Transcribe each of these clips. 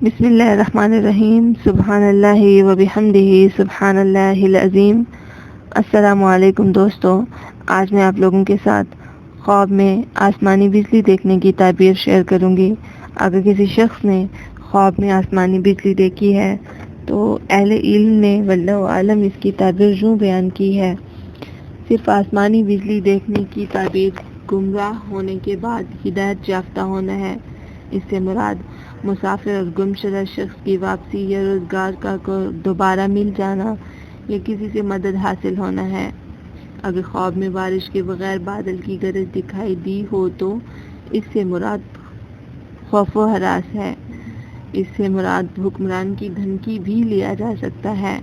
بسم اللہ الرحمن الرحیم، سبحان اللہ و بحمدہ، سبحان اللہ العظیم۔ السلام علیکم دوستو، آج میں آپ لوگوں کے ساتھ خواب میں آسمانی بجلی دیکھنے کی تعبیر شیئر کروں گی۔ اگر کسی شخص نے خواب میں آسمانی بجلی دیکھی ہے تو اہل علم نے واللہ عالم اس کی تعبیر یوں بیان کی ہے: صرف آسمانی بجلی دیکھنے کی تعبیر گمراہ ہونے کے بعد ہدایت یافتہ ہونا ہے۔ اس سے مراد مسافر اور گمشدہ شخص کی واپسی یا روزگار کا دوبارہ مل جانا یا کسی سے مدد حاصل ہونا ہے۔ اگر خواب میں بارش کے بغیر بادل کی گرج دکھائی دی ہو تو اس سے مراد خوف و ہراس ہے۔ اس سے مراد حکمران کی دھمکی بھی لیا جا سکتا ہے۔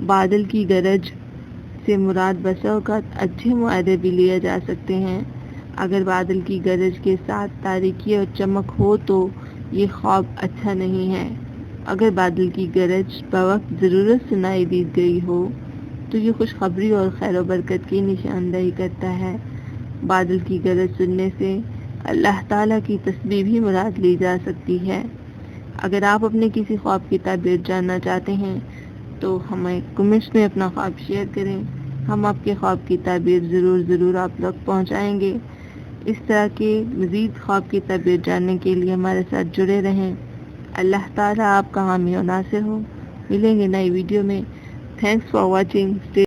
بادل کی گرج سے مراد بسا اوقات اچھے معاہدے بھی لیے جا سکتے ہیں۔ اگر بادل کی گرج کے ساتھ تاریکی اور چمک ہو تو یہ خواب اچھا نہیں ہے۔ اگر بادل کی گرج بوقت ضرورت سنائی دی گئی ہو تو یہ خوشخبری اور خیر و برکت کی نشاندہی کرتا ہے۔ بادل کی گرج سننے سے اللہ تعالیٰ کی تسبیح بھی مراد لی جا سکتی ہے۔ اگر آپ اپنے کسی خواب کی تعبیر جاننا چاہتے ہیں تو ہمیں کمنٹس میں اپنا خواب شیئر کریں، ہم آپ کے خواب کی تعبیر ضرور آپ تک پہنچائیں گے۔ اس طرح کے مزید خواب کی تعبیر جاننے کے لیے ہمارے ساتھ جڑے رہیں۔ اللہ تعالیٰ آپ کا حامی و ناصر ہو۔ ملیں گے نئی ویڈیو میں۔ Thanks for watching.